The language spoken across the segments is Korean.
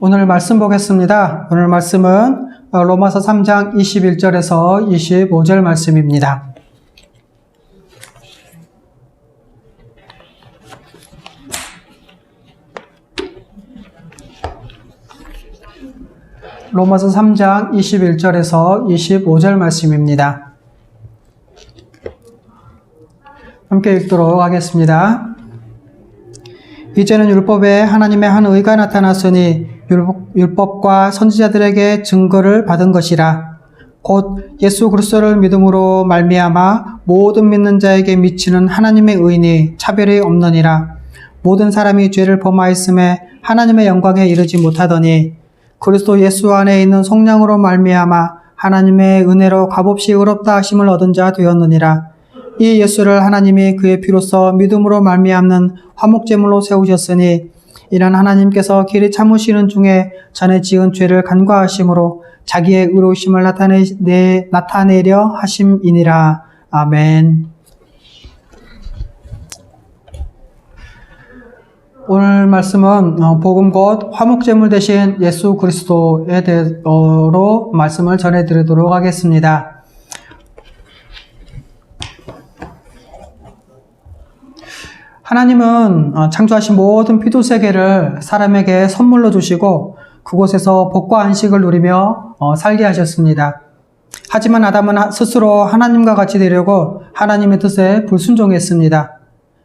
오늘 말씀 보겠습니다. 오늘 말씀은 로마서 3장 21절에서 25절 말씀입니다. 로마서 3장 21절에서 25절 말씀입니다. 함께 읽도록 하겠습니다. 이제는 율법에 하나님의 한 의가 나타났으니 율법과 선지자들에게 증거를 받은 것이라. 곧 예수 그리스도를 믿음으로 말미암아 모든 믿는 자에게 미치는 하나님의 의인이 차별이 없느니라. 모든 사람이 죄를 범하였음에 하나님의 영광에 이르지 못하더니 그리스도 예수 안에 있는 성령으로 말미암아 하나님의 은혜로 값없이 의롭다 하심을 얻은 자 되었느니라. 이 예수를 하나님이 그의 피로써 믿음으로 말미암는 화목제물로 세우셨으니 이는 하나님께서 길이 참으시는 중에 전에 지은 죄를 간과하심으로 자기의 의로우심을 나타내려 하심이니라. 아멘. 오늘 말씀은 복음 곧 화목제물 대신 예수 그리스도에 대해서 말씀을 전해드리도록 하겠습니다. 하나님은 창조하신 모든 피조세계를 사람에게 선물로 주시고 그곳에서 복과 안식을 누리며 살게 하셨습니다. 하지만 아담은 스스로 하나님과 같이 되려고 하나님의 뜻에 불순종했습니다.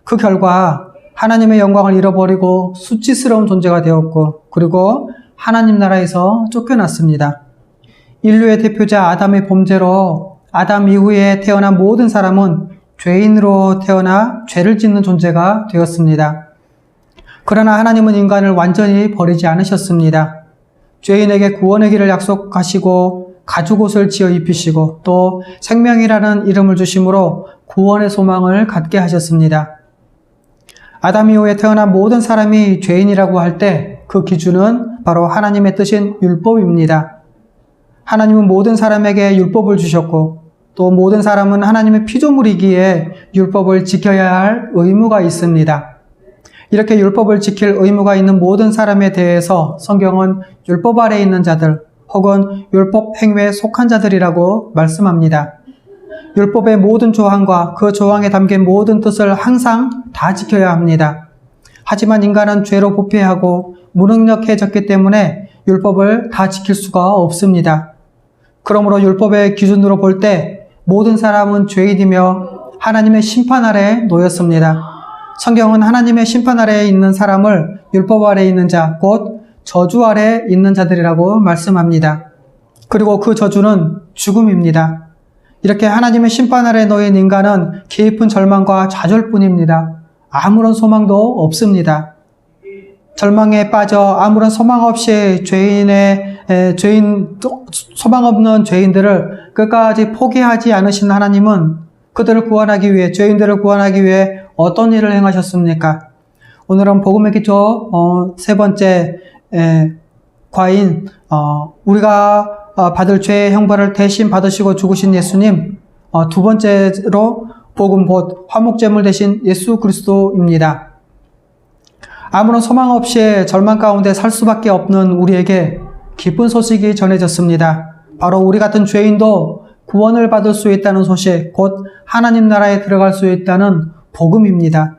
그 결과 하나님의 영광을 잃어버리고 수치스러운 존재가 되었고 그리고 하나님 나라에서 쫓겨났습니다. 인류의 대표자 아담의 범죄로 아담 이후에 태어난 모든 사람은 죄인으로 태어나 죄를 짓는 존재가 되었습니다. 그러나 하나님은 인간을 완전히 버리지 않으셨습니다. 죄인에게 구원의 길을 약속하시고 가죽옷을 지어 입히시고 또 생명이라는 이름을 주심으로 구원의 소망을 갖게 하셨습니다. 아담 이후에 태어난 모든 사람이 죄인이라고 할 때 그 기준은 바로 하나님의 뜻인 율법입니다. 하나님은 모든 사람에게 율법을 주셨고 또 모든 사람은 하나님의 피조물이기에 율법을 지켜야 할 의무가 있습니다. 이렇게 율법을 지킬 의무가 있는 모든 사람에 대해서 성경은 율법 아래에 있는 자들 혹은 율법 행위에 속한 자들이라고 말씀합니다. 율법의 모든 조항과 그 조항에 담긴 모든 뜻을 항상 다 지켜야 합니다. 하지만 인간은 죄로 부패하고 무능력해졌기 때문에 율법을 다 지킬 수가 없습니다. 그러므로 율법의 기준으로 볼 때 모든 사람은 죄인이며 하나님의 심판 아래에 놓였습니다. 성경은 하나님의 심판 아래에 있는 사람을 율법 아래에 있는 자, 곧 저주 아래에 있는 자들이라고 말씀합니다. 그리고 그 저주는 죽음입니다. 이렇게 하나님의 심판 아래에 놓인 인간은 깊은 절망과 좌절뿐입니다. 아무런 소망도 없습니다. 절망에 빠져 아무런 소망 없이 소망 없는 죄인들을 끝까지 포기하지 않으신 하나님은 그들을 구원하기 위해, 죄인들을 구원하기 위해 어떤 일을 행하셨습니까? 오늘은 복음의 기초 세 번째 과인 우리가 받을 죄의 형벌을 대신 받으시고 죽으신 예수님, 두 번째로 복음 곧 화목제물 대신 예수 그리스도입니다. 아무런 소망 없이 절망 가운데 살 수밖에 없는 우리에게 기쁜 소식이 전해졌습니다. 바로 우리 같은 죄인도 구원을 받을 수 있다는 소식, 곧 하나님 나라에 들어갈 수 있다는 복음입니다.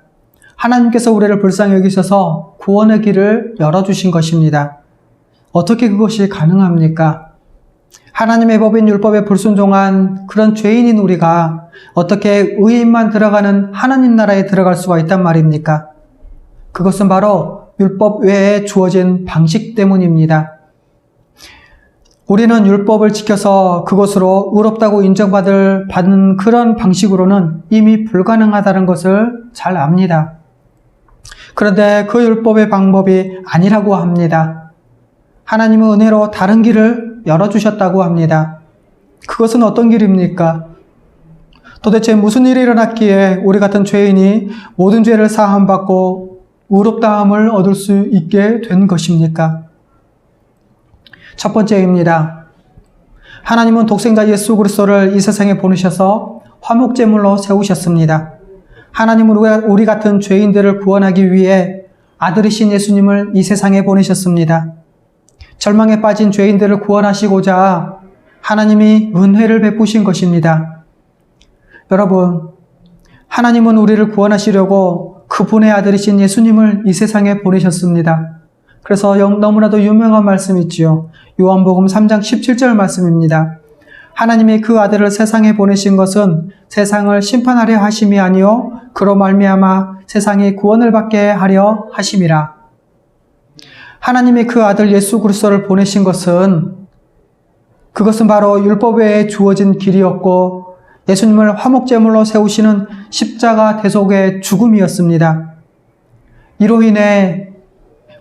하나님께서 우리를 불쌍히 여기셔서 구원의 길을 열어주신 것입니다. 어떻게 그것이 가능합니까? 하나님의 법인 율법에 불순종한 그런 죄인인 우리가 어떻게 의인만 들어가는 하나님 나라에 들어갈 수가 있단 말입니까? 그것은 바로 율법 외에 주어진 방식 때문입니다. 우리는 율법을 지켜서 그것으로 의롭다고 인정받는 그런 방식으로는 이미 불가능하다는 것을 잘 압니다. 그런데 그 율법의 방법이 아니라고 합니다. 하나님은 은혜로 다른 길을 열어주셨다고 합니다. 그것은 어떤 길입니까? 도대체 무슨 일이 일어났기에 우리 같은 죄인이 모든 죄를 사함받고 의롭다함을 얻을 수 있게 된 것입니까? 첫 번째입니다. 하나님은 독생자 예수 그리스도를 이 세상에 보내셔서 화목제물로 세우셨습니다. 하나님은 우리 같은 죄인들을 구원하기 위해 아들이신 예수님을 이 세상에 보내셨습니다. 절망에 빠진 죄인들을 구원하시고자 하나님이 은혜를 베푸신 것입니다. 여러분, 하나님은 우리를 구원하시려고 그분의 아들이신 예수님을 이 세상에 보내셨습니다. 그래서 너무나도 유명한 말씀이 있지요. 요한복음 3장 17절 말씀입니다. 하나님이 그 아들을 세상에 보내신 것은 세상을 심판하려 하심이 아니요 그로 말미암아 세상이 구원을 받게 하려 하심이라. 하나님이 그 아들 예수 그리스도를 보내신 그것은 바로 율법 외에 주어진 길이었고 예수님을 화목제물로 세우시는 십자가 대속의 죽음이었습니다. 이로 인해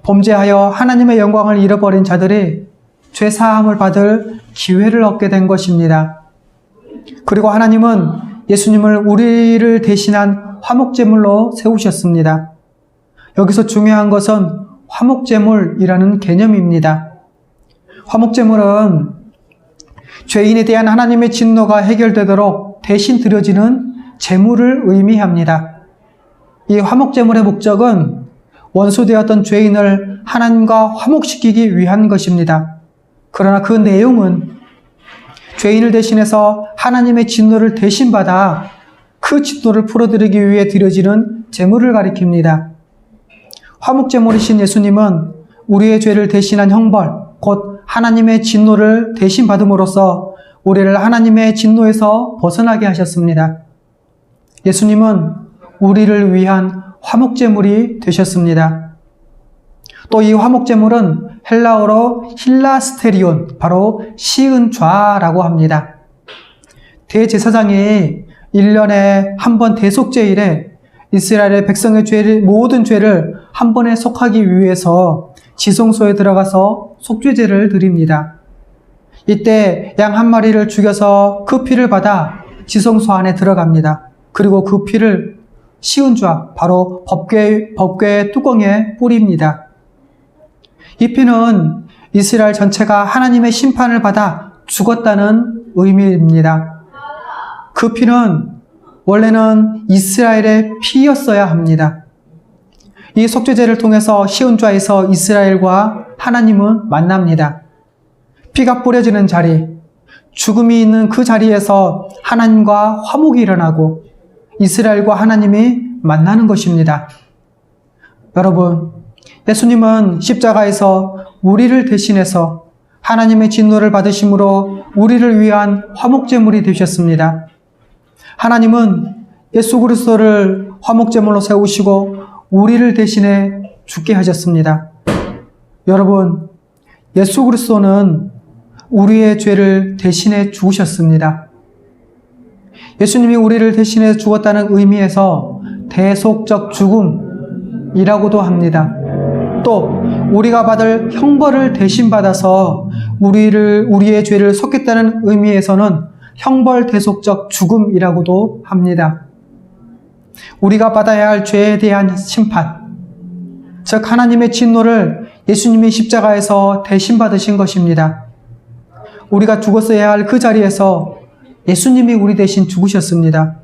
범죄하여 하나님의 영광을 잃어버린 자들이 죄사함을 받을 기회를 얻게 된 것입니다. 그리고 하나님은 예수님을 우리를 대신한 화목제물로 세우셨습니다. 여기서 중요한 것은 화목제물이라는 개념입니다. 화목제물은 죄인에 대한 하나님의 진노가 해결되도록 대신 드려지는 제물을 의미합니다. 이 화목제물의 목적은 원수되었던 죄인을 하나님과 화목시키기 위한 것입니다. 그러나 그 내용은 죄인을 대신해서 하나님의 진노를 대신받아 그 진노를 풀어드리기 위해 드려지는 제물을 가리킵니다. 화목제물이신 예수님은 우리의 죄를 대신한 형벌, 곧 하나님의 진노를 대신받음으로써 우리를 하나님의 진노에서 벗어나게 하셨습니다. 예수님은 우리를 위한 화목제물이 되셨습니다. 또 이 화목제물은 헬라어로 힐라스테리온, 바로 시은 좌라고 합니다. 대제사장이 1년에 한 번 대속제일에 이스라엘의 백성의 모든 죄를 한 번에 속하기 위해서 지성소에 들어가서 속죄제를 드립니다. 이때 양 한 마리를 죽여서 그 피를 받아 지성소 안에 들어갑니다. 그리고 그 피를 시은 좌, 바로 법궤의 뚜껑에 뿌립니다. 이 피는 이스라엘 전체가 하나님의 심판을 받아 죽었다는 의미입니다. 그 피는 원래는 이스라엘의 피였어야 합니다. 이 속죄제를 통해서 시온좌에서 이스라엘과 하나님은 만납니다. 피가 뿌려지는 자리, 죽음이 있는 그 자리에서 하나님과 화목이 일어나고 이스라엘과 하나님이 만나는 것입니다. 여러분, 예수님은 십자가에서 우리를 대신해서 하나님의 진노를 받으심으로 우리를 위한 화목제물이 되셨습니다. 하나님은 예수 그리스도를 화목제물로 세우시고 우리를 대신해 죽게 하셨습니다. 여러분, 예수 그리스도는 우리의 죄를 대신해 죽으셨습니다. 예수님이 우리를 대신해 죽었다는 의미에서 대속적 죽음이라고도 합니다. 또 우리가 받을 형벌을 대신 받아서 우리의 죄를 속겠다는 의미에서는 형벌 대속적 죽음이라고도 합니다. 우리가 받아야 할 죄에 대한 심판, 즉 하나님의 진노를 예수님이 십자가에서 대신 받으신 것입니다. 우리가 죽었어야 할 그 자리에서 예수님이 우리 대신 죽으셨습니다.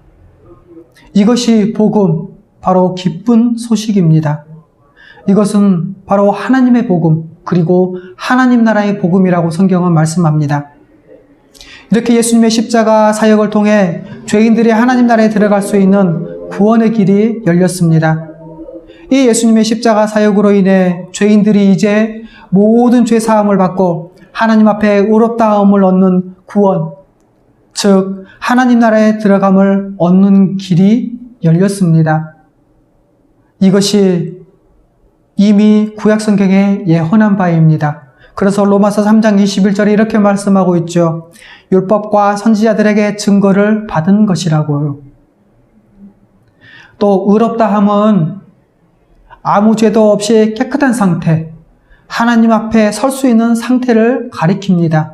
이것이 복음, 바로 기쁜 소식입니다. 이것은 바로 하나님의 복음, 그리고 하나님 나라의 복음이라고 성경은 말씀합니다. 이렇게 예수님의 십자가 사역을 통해 죄인들이 하나님 나라에 들어갈 수 있는 구원의 길이 열렸습니다. 이 예수님의 십자가 사역으로 인해 죄인들이 이제 모든 죄 사함을 받고 하나님 앞에 의롭다함을 얻는 구원, 즉 하나님 나라에 들어감을 얻는 길이 열렸습니다. 이것이 이미 구약성경에 예언한 바입니다. 그래서 로마서 3장 21절에 이렇게 말씀하고 있죠. 율법과 선지자들에게 증거를 받은 것이라고요. 또 의롭다함은 아무 죄도 없이 깨끗한 상태, 하나님 앞에 설 수 있는 상태를 가리킵니다.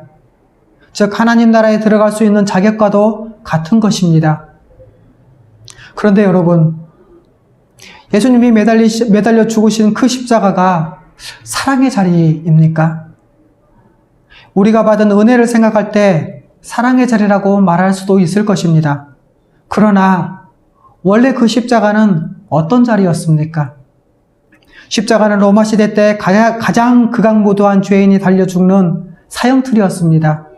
즉 하나님 나라에 들어갈 수 있는 자격과도 같은 것입니다. 그런데 여러분, 예수님이 매달려 죽으신 그 십자가가 사랑의 자리입니까? 우리가 받은 은혜를 생각할 때 사랑의 자리라고 말할 수도 있을 것입니다. 그러나 원래 그 십자가는 어떤 자리였습니까? 십자가는 로마 시대 때 가장 극악무도한 죄인이 달려 죽는 사형틀이었습니다.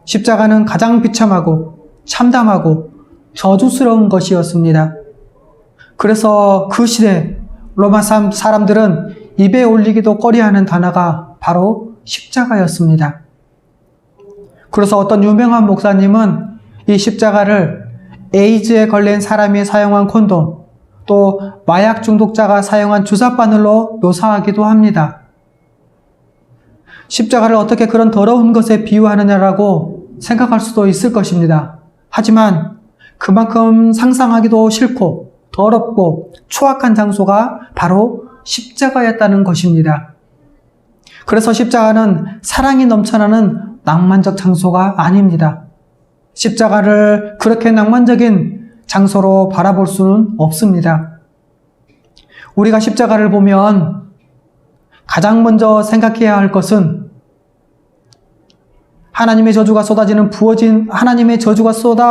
십자가는 가장 비참하고 참담하고 저주스러운 것이었습니다. 그래서 그 시대 로마 사람들은 입에 올리기도 꺼려하는 단어가 바로 십자가였습니다. 그래서 어떤 유명한 목사님은 이 십자가를 에이즈에 걸린 사람이 사용한 콘돔, 또 마약 중독자가 사용한 주사바늘로 묘사하기도 합니다. 십자가를 어떻게 그런 더러운 것에 비유하느냐라고 생각할 수도 있을 것입니다. 하지만 그만큼 상상하기도 싫고 더럽고 추악한 장소가 바로 십자가였다는 것입니다. 그래서 십자가는 사랑이 넘쳐나는 낭만적 장소가 아닙니다. 십자가를 그렇게 낭만적인 장소로 바라볼 수는 없습니다. 우리가 십자가를 보면 가장 먼저 생각해야 할 것은 하나님의 저주가 쏟아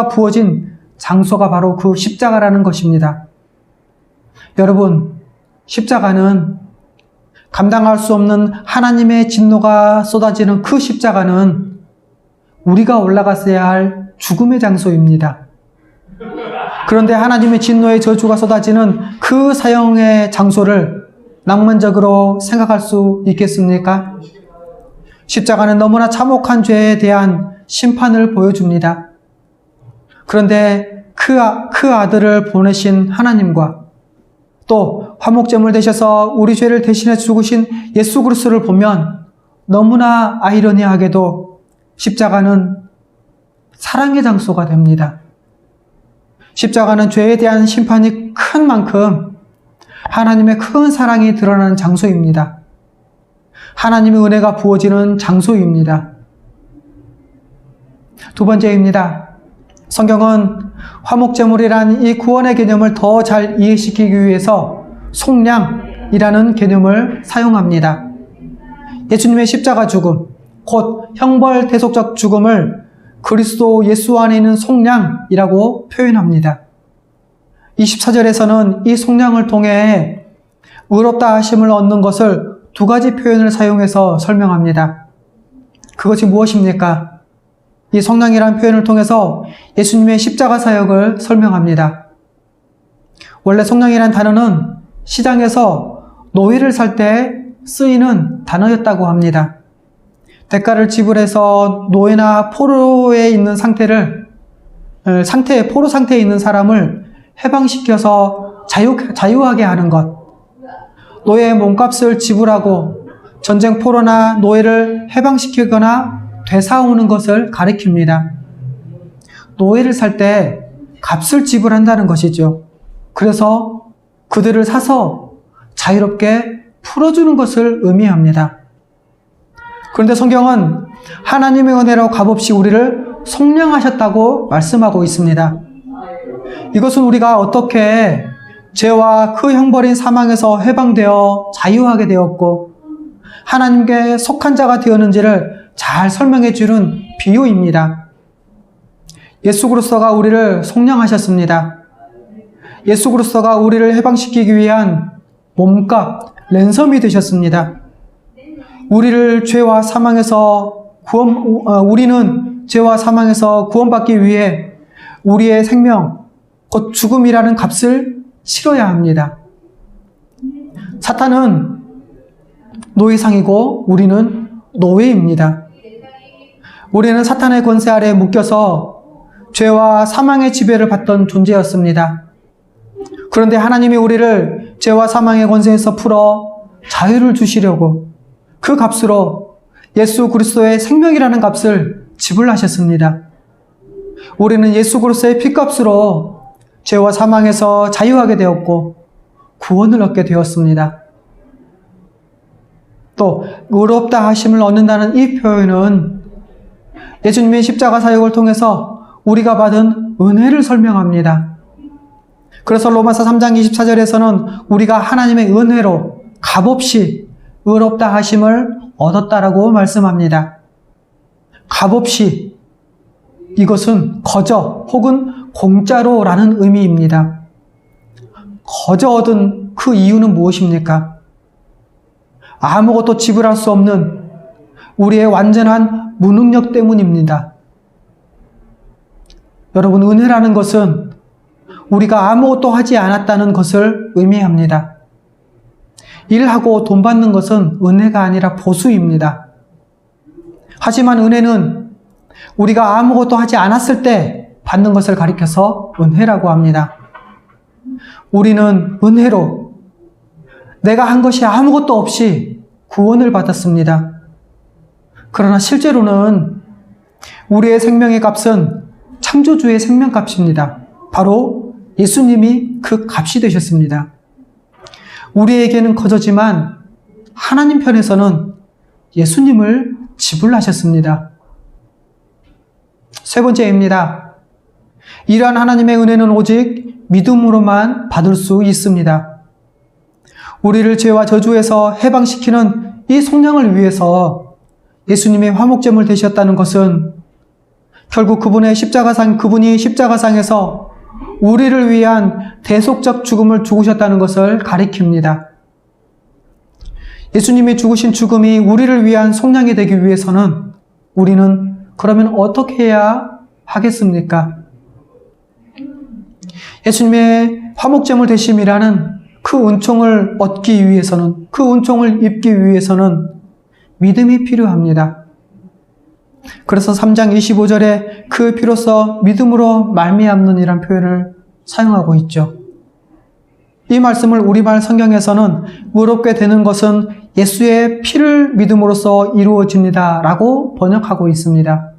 부어진 장소가 바로 그 십자가라는 것입니다. 여러분, 십자가는 감당할 수 없는 하나님의 진노가 쏟아지는 그 십자가는 우리가 올라갔어야 할 죽음의 장소입니다. 그런데 하나님의 진노의 저주가 쏟아지는 그 사형의 장소를 낭만적으로 생각할 수 있겠습니까? 십자가는 너무나 참혹한 죄에 대한 심판을 보여줍니다. 그런데 그 아들을 보내신 하나님과 또 화목제물 되셔서 우리 죄를 대신해 죽으신 예수 그리스도를 보면 너무나 아이러니하게도 십자가는 사랑의 장소가 됩니다. 십자가는 죄에 대한 심판이 큰 만큼 하나님의 큰 사랑이 드러나는 장소입니다. 하나님의 은혜가 부어지는 장소입니다. 두 번째입니다. 성경은 화목제물이란 이 구원의 개념을 더 잘 이해시키기 위해서 속량이라는 개념을 사용합니다. 예수님의 십자가 죽음, 곧 형벌 대속적 죽음을 그리스도 예수 안에 있는 속량이라고 표현합니다. 24절에서는 이 속량을 통해 의롭다 하심을 얻는 것을 두 가지 표현을 사용해서 설명합니다. 그것이 무엇입니까? 이 속량이라는 표현을 통해서 예수님의 십자가 사역을 설명합니다. 원래 속량이라는 단어는 시장에서 노예를 살 때 쓰이는 단어였다고 합니다. 대가를 지불해서 노예나 포로에 있는 포로 상태에 있는 사람을 해방시켜서 자유하게 하는 것, 노예의 몸값을 지불하고 전쟁 포로나 노예를 해방시키거나 되사오는 것을 가리킵니다. 노예를 살 때 값을 지불한다는 것이죠. 그래서 그들을 사서 자유롭게 풀어주는 것을 의미합니다. 그런데 성경은 하나님의 은혜로 값없이 우리를 속량하셨다고 말씀하고 있습니다. 이것은 우리가 어떻게 죄와 그 형벌인 사망에서 해방되어 자유하게 되었고 하나님께 속한 자가 되었는지를 잘 설명해 주는 비유입니다. 예수 그리스도가 우리를 속량하셨습니다. 예수 그리스도가 우리를 해방시키기 위한 몸값, 랜섬이 되셨습니다. 우리는 죄와 사망에서 구원받기 위해 우리의 생명, 곧 죽음이라는 값을 치러야 합니다. 사탄은 노예상이고 우리는 노예입니다. 우리는 사탄의 권세 아래에 묶여서 죄와 사망의 지배를 받던 존재였습니다. 그런데 하나님이 우리를 죄와 사망의 권세에서 풀어 자유를 주시려고 그 값으로 예수 그리스도의 생명이라는 값을 지불하셨습니다. 우리는 예수 그리스도의 피값으로 죄와 사망에서 자유하게 되었고 구원을 얻게 되었습니다. 또 의롭다 하심을 얻는다는 이 표현은 예수님의 십자가 사역을 통해서 우리가 받은 은혜를 설명합니다. 그래서 로마서 3장 24절에서는 우리가 하나님의 은혜로 값없이 의롭다 하심을 얻었다라고 말씀합니다. 값없이, 이것은 거저 혹은 공짜로라는 의미입니다. 거저 얻은 그 이유는 무엇입니까? 아무것도 지불할 수 없는 우리의 완전한 무능력 때문입니다. 여러분, 은혜라는 것은 우리가 아무것도 하지 않았다는 것을 의미합니다. 일하고 돈 받는 것은 은혜가 아니라 보수입니다. 하지만 은혜는 우리가 아무것도 하지 않았을 때 받는 것을 가리켜서 은혜라고 합니다. 우리는 은혜로 내가 한 것이 아무것도 없이 구원을 받았습니다. 그러나 실제로는 우리의 생명의 값은 창조주의 생명값입니다. 바로 예수님이 그 값이 되셨습니다. 우리에게는 거저지만 하나님 편에서는 예수님을 지불하셨습니다. 세 번째입니다. 이러한 하나님의 은혜는 오직 믿음으로만 받을 수 있습니다. 우리를 죄와 저주에서 해방시키는 이 속량을 위해서 예수님의 화목제물 되셨다는 것은 결국 그분이 십자가상에서 우리를 위한 대속적 죽음을 죽으셨다는 것을 가리킵니다. 예수님이 죽으신 죽음이 우리를 위한 속량이 되기 위해서는 우리는 그러면 어떻게 해야 하겠습니까? 예수님의 화목제물 되심이라는 그 은총을 얻기 위해서는, 그 은총을 입기 위해서는 믿음이 필요합니다. 그래서 3장 25절에 그 피로써 믿음으로 말미암는 이란 표현을 사용하고 있죠. 이 말씀을 우리말 성경에서는 의롭게 되는 것은 예수의 피를 믿음으로써 이루어집니다 라고 번역하고 있습니다.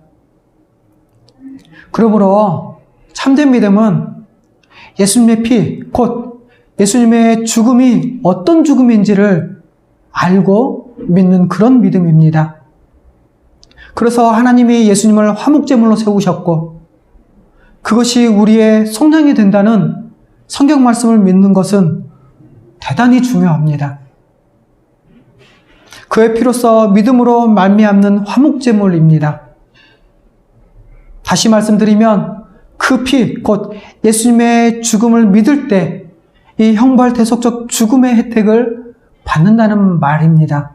그러므로 참된 믿음은 예수님의 피, 곧 예수님의 죽음이 어떤 죽음인지를 알고 믿는 그런 믿음입니다. 그래서 하나님이 예수님을 화목제물로 세우셨고 그것이 우리의 속량이 된다는 성경 말씀을 믿는 것은 대단히 중요합니다. 그의 피로써 믿음으로 말미암는 화목제물입니다. 다시 말씀드리면 그 피, 곧 예수님의 죽음을 믿을 때 이 형벌 대속적 죽음의 혜택을 받는다는 말입니다.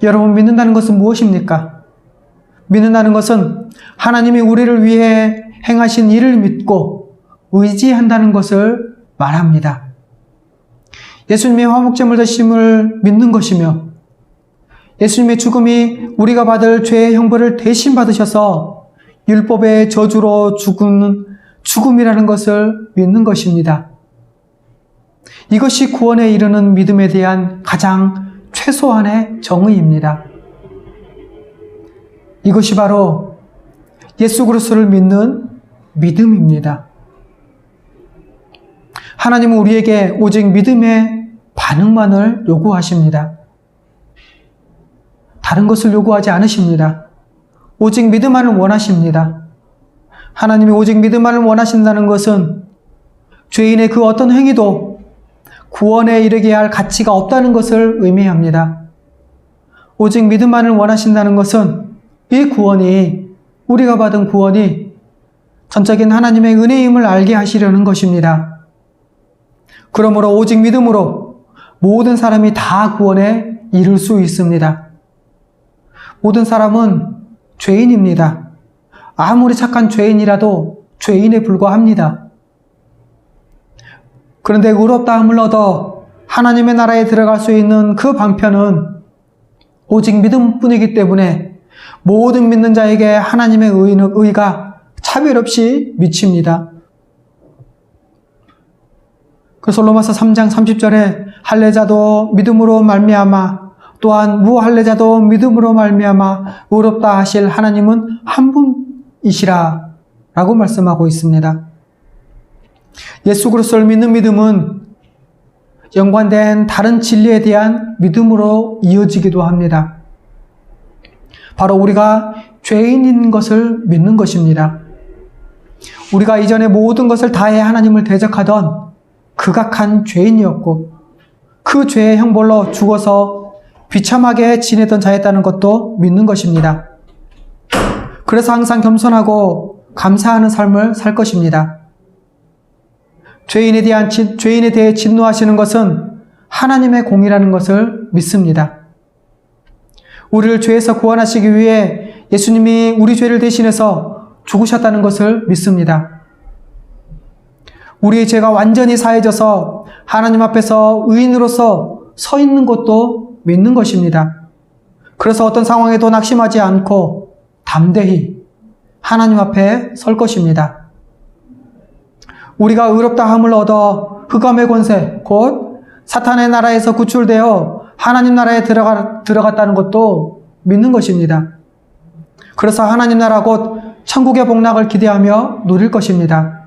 여러분, 믿는다는 것은 무엇입니까? 믿는다는 것은 하나님이 우리를 위해 행하신 일을 믿고 의지한다는 것을 말합니다. 예수님의 화목제물 되심을 믿는 것이며 예수님의 죽음이 우리가 받을 죄의 형벌을 대신 받으셔서 율법의 저주로 죽는 죽음이라는 것을 믿는 것입니다. 이것이 구원에 이르는 믿음에 대한 가장 최소한의 정의입니다. 이것이 바로 예수 그리스도를 믿는 믿음입니다. 하나님은 우리에게 오직 믿음의 반응만을 요구하십니다. 다른 것을 요구하지 않으십니다. 오직 믿음만을 원하십니다. 하나님이 오직 믿음만을 원하신다는 것은 죄인의 그 어떤 행위도 구원에 이르게 할 가치가 없다는 것을 의미합니다. 오직 믿음만을 원하신다는 것은 이 구원이, 우리가 받은 구원이 전적인 하나님의 은혜임을 알게 하시려는 것입니다. 그러므로 오직 믿음으로 모든 사람이 다 구원에 이를 수 있습니다. 모든 사람은 죄인입니다. 아무리 착한 죄인이라도 죄인에 불과합니다. 그런데 의롭다함을 얻어 하나님의 나라에 들어갈 수 있는 그 방편은 오직 믿음뿐이기 때문에 모든 믿는 자에게 하나님의 의가 차별 없이 미칩니다. 그래서 로마서 3장 30절에 할례자도 믿음으로 말미암아 또한 무할례자도 믿음으로 말미암아 의롭다 하실 하나님은 한 분이시라 라고 말씀하고 있습니다. 예수 그리스도를 믿는 믿음은 연관된 다른 진리에 대한 믿음으로 이어지기도 합니다. 바로 우리가 죄인인 것을 믿는 것입니다. 우리가 이전에 모든 것을 다해 하나님을 대적하던 극악한 죄인이었고 그 죄의 형벌로 죽어서 비참하게 지내던 자였다는 것도 믿는 것입니다. 그래서 항상 겸손하고 감사하는 삶을 살 것입니다. 죄인에 대해 진노하시는 것은 하나님의 공이라는 것을 믿습니다. 우리를 죄에서 구원하시기 위해 예수님이 우리 죄를 대신해서 죽으셨다는 것을 믿습니다. 우리의 죄가 완전히 사해져서 하나님 앞에서 의인으로서 서 있는 것도 믿는 것입니다. 그래서 어떤 상황에도 낙심하지 않고 담대히 하나님 앞에 설 것입니다. 우리가 의롭다함을 얻어 흑암의 권세, 곧 사탄의 나라에서 구출되어 하나님 나라에 들어갔다는 것도 믿는 것입니다. 그래서 하나님 나라 곧 천국의 복락을 기대하며 누릴 것입니다.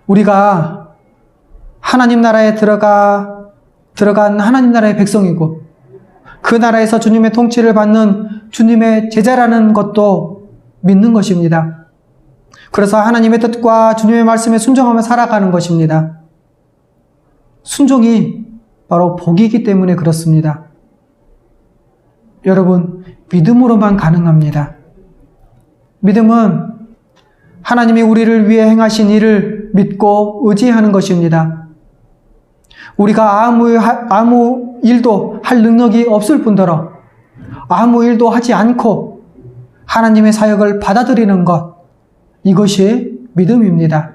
우리가 하나님 나라에 들어간 하나님 나라의 백성이고 그 나라에서 주님의 통치를 받는 주님의 제자라는 것도 믿는 것입니다. 그래서 하나님의 뜻과 주님의 말씀에 순종하며 살아가는 것입니다. 순종이 바로 복이기 때문에 그렇습니다. 여러분, 믿음으로만 가능합니다. 믿음은 하나님이 우리를 위해 행하신 일을 믿고 의지하는 것입니다. 우리가 아무 일도 할 능력이 없을 뿐더러 아무 일도 하지 않고 하나님의 사역을 받아들이는 것, 이것이 믿음입니다.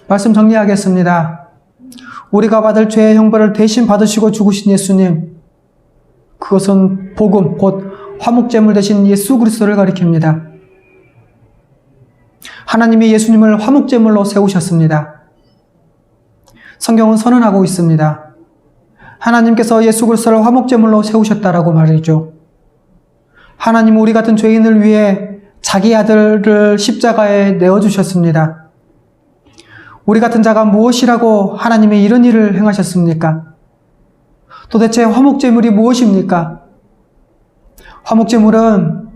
말씀 정리하겠습니다. 우리가 받을 죄의 형벌을 대신 받으시고 죽으신 예수님, 그것은 복음, 곧 화목제물 대신 예수 그리스도를 가리킵니다. 하나님이 예수님을 화목제물로 세우셨습니다. 성경은 선언하고 있습니다. 하나님께서 예수 그리스도를 화목제물로 세우셨다라고 말이죠. 하나님은 우리 같은 죄인을 위해 자기 아들을 십자가에 내어주셨습니다. 우리 같은 자가 무엇이라고 하나님이 이런 일을 행하셨습니까? 도대체 화목제물이 무엇입니까? 화목제물은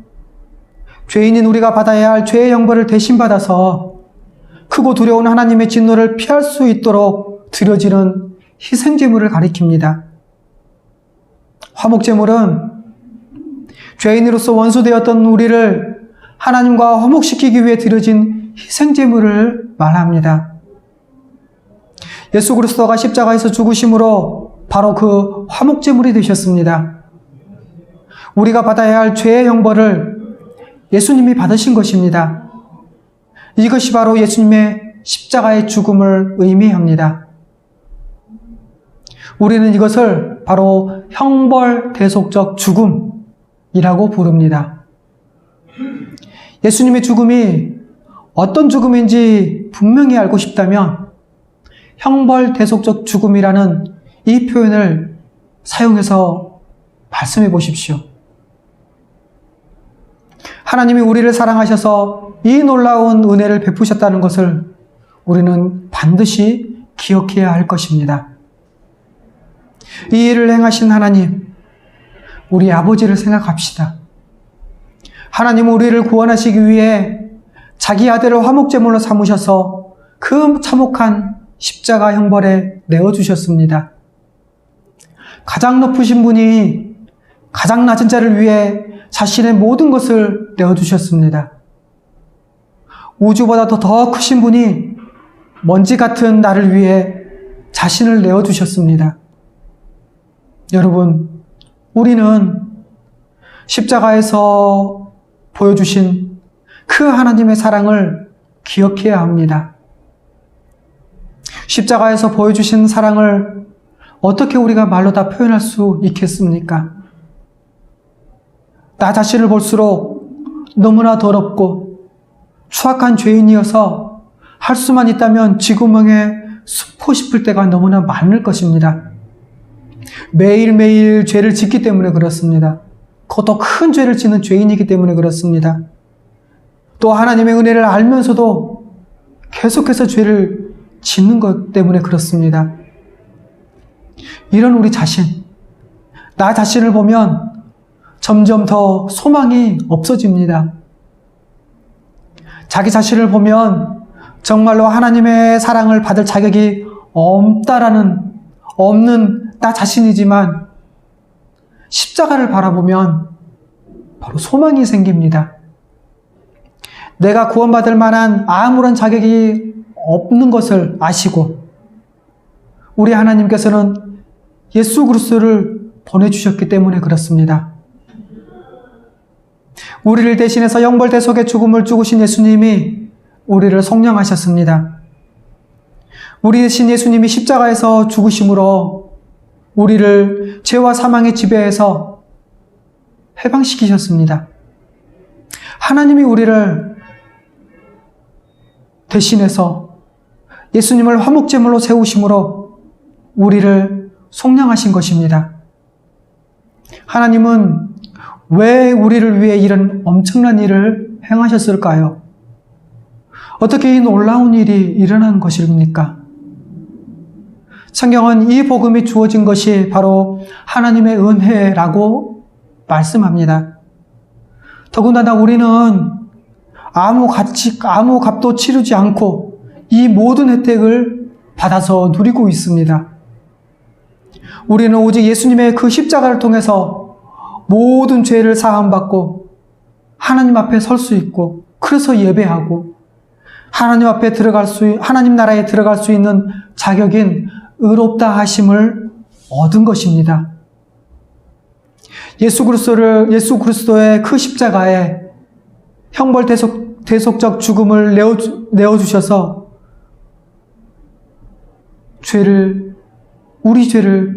죄인인 우리가 받아야 할 죄의 형벌을 대신 받아서 크고 두려운 하나님의 진노를 피할 수 있도록 드려지는 희생제물을 가리킵니다. 화목제물은 죄인으로서 원수되었던 우리를 하나님과 화목시키기 위해 드려진 희생제물을 말합니다. 예수 그리스도가 십자가에서 죽으심으로 바로 그 화목제물이 되셨습니다. 우리가 받아야 할 죄의 형벌을 예수님이 받으신 것입니다. 이것이 바로 예수님의 십자가의 죽음을 의미합니다. 우리는 이것을 바로 형벌 대속적 죽음이라고 부릅니다. 예수님의 죽음이 어떤 죽음인지 분명히 알고 싶다면 형벌 대속적 죽음이라는 이 표현을 사용해서 말씀해 보십시오. 하나님이 우리를 사랑하셔서 이 놀라운 은혜를 베푸셨다는 것을 우리는 반드시 기억해야 할 것입니다. 이 일을 행하신 하나님, 우리 아버지를 생각합시다. 하나님은 우리를 구원하시기 위해 자기 아들을 화목제물로 삼으셔서 그 참혹한 십자가 형벌에 내어주셨습니다. 가장 높으신 분이 가장 낮은 자를 위해 자신의 모든 것을 내어주셨습니다. 우주보다 더 크신 분이 먼지 같은 나를 위해 자신을 내어주셨습니다. 여러분, 우리는 십자가에서 보여주신 그 하나님의 사랑을 기억해야 합니다. 십자가에서 보여주신 사랑을 어떻게 우리가 말로 다 표현할 수 있겠습니까? 나 자신을 볼수록 너무나 더럽고 추악한 죄인이어서 할 수만 있다면 쥐구멍에 숨고 싶을 때가 너무나 많을 것입니다. 매일매일 죄를 짓기 때문에 그렇습니다. 그것도 큰 죄를 짓는 죄인이기 때문에 그렇습니다. 또 하나님의 은혜를 알면서도 계속해서 죄를 짓는 것 때문에 그렇습니다. 이런 우리 자신, 나 자신을 보면 점점 더 소망이 없어집니다. 자기 자신을 보면 정말로 하나님의 사랑을 받을 자격이 없는 나 자신이지만 십자가를 바라보면 바로 소망이 생깁니다. 내가 구원받을 만한 아무런 자격이 없는 것을 아시고 우리 하나님께서는 예수 그리스도를 보내주셨기 때문에 그렇습니다. 우리를 대신해서 형벌대속의 죽음을 죽으신 예수님이 우리를 속량하셨습니다. 우리 대신 예수님이 십자가에서 죽으심으로 우리를 죄와 사망의 지배에서 해방시키셨습니다. 하나님이 우리를 대신해서 예수님을 화목제물로 세우심으로 우리를 속량하신 것입니다. 하나님은 왜 우리를 위해 이런 엄청난 일을 행하셨을까요? 어떻게 이 놀라운 일이 일어난 것입니까? 성경은 이 복음이 주어진 것이 바로 하나님의 은혜라고 말씀합니다. 더군다나 우리는 아무 값도 치르지 않고 이 모든 혜택을 받아서 누리고 있습니다. 우리는 오직 예수님의 그 십자가를 통해서 모든 죄를 사함받고 하나님 앞에 설 수 있고 그래서 예배하고 하나님 나라에 들어갈 수 있는 자격인 의롭다 하심을 얻은 것입니다. 예수 그리스도의 그 십자가에 형벌 대속적 죽음을 내어주셔서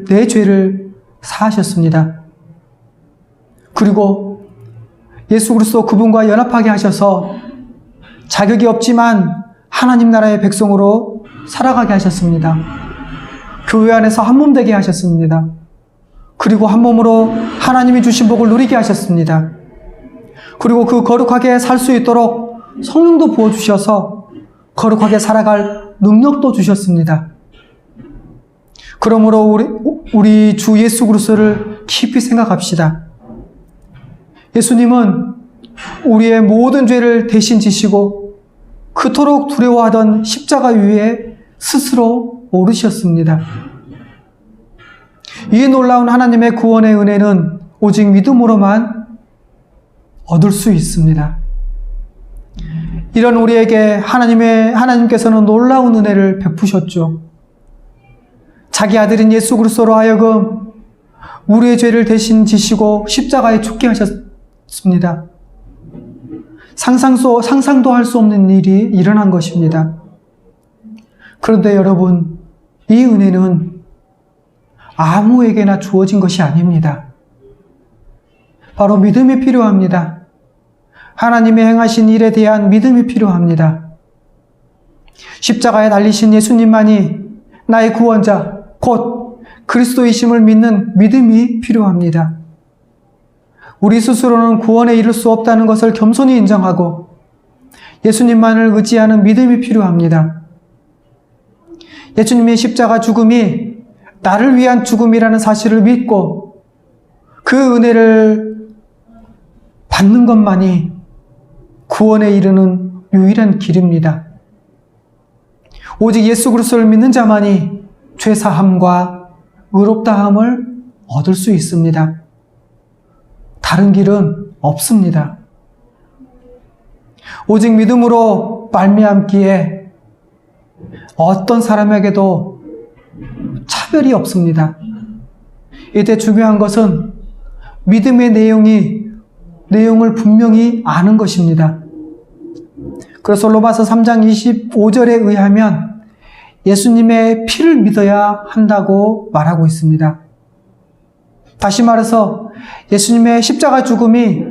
내 죄를 사하셨습니다. 그리고 예수 그리스도 그분과 연합하게 하셔서 자격이 없지만 하나님 나라의 백성으로 살아가게 하셨습니다. 교회 안에서 한 몸 되게 하셨습니다. 그리고 한 몸으로 하나님이 주신 복을 누리게 하셨습니다. 그리고 그 거룩하게 살 수 있도록 성령도 부어주셔서 거룩하게 살아갈 능력도 주셨습니다. 그러므로 우리 주 예수 그리스도를 깊이 생각합시다. 예수님은 우리의 모든 죄를 대신 지시고 그토록 두려워하던 십자가 위에 스스로 오르셨습니다. 이 놀라운 하나님의 구원의 은혜는 오직 믿음으로만 얻을 수 있습니다. 이런 우리에게 하나님께서는 놀라운 은혜를 베푸셨죠. 자기 아들인 예수 그리스도로 하여금 우리의 죄를 대신 지시고 십자가에 죽게 하셨습니다. 상상도 할 수 없는 일이 일어난 것입니다. 그런데 여러분, 이 은혜는 아무에게나 주어진 것이 아닙니다. 바로 믿음이 필요합니다. 하나님의 행하신 일에 대한 믿음이 필요합니다. 십자가에 달리신 예수님만이 나의 구원자, 곧 그리스도이심을 믿는 믿음이 필요합니다. 우리 스스로는 구원에 이를 수 없다는 것을 겸손히 인정하고 예수님만을 의지하는 믿음이 필요합니다. 예수님의 십자가 죽음이 나를 위한 죽음이라는 사실을 믿고 그 은혜를 받는 것만이 구원에 이르는 유일한 길입니다. 오직 예수 그리스도를 믿는 자만이 죄사함과 의롭다함을 얻을 수 있습니다. 다른 길은 없습니다. 오직 믿음으로 말미암기에 어떤 사람에게도 차별이 없습니다. 이때 중요한 것은 믿음의 내용을 분명히 아는 것입니다. 그래서 로마서 3장 25절에 의하면 예수님의 피를 믿어야 한다고 말하고 있습니다. 다시 말해서 예수님의 십자가 죽음이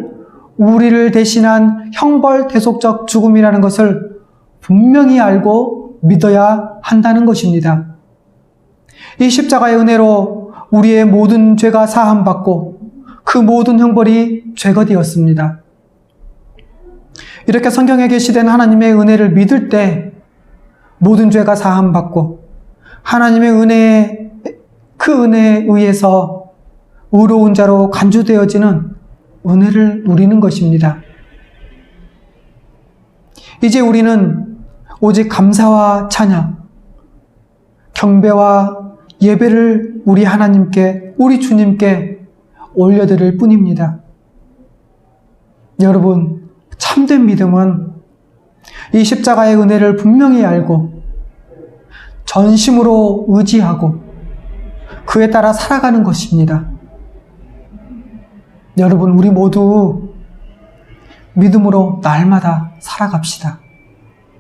우리를 대신한 형벌 대속적 죽음이라는 것을 분명히 알고 믿어야 한다는 것입니다. 이 십자가의 은혜로 우리의 모든 죄가 사함받고 그 모든 형벌이 제거되었습니다. 이렇게 성경에 계시된 하나님의 은혜를 믿을 때 모든 죄가 사함받고 하나님의 그 은혜에 의해서 의로운 자로 간주되어지는 은혜를 누리는 것입니다. 이제 우리는 오직 감사와 찬양, 경배와 예배를 우리 하나님께, 우리 주님께 올려드릴 뿐입니다. 여러분, 참된 믿음은 이 십자가의 은혜를 분명히 알고 전심으로 의지하고 그에 따라 살아가는 것입니다. 여러분, 우리 모두 믿음으로 날마다 살아갑시다.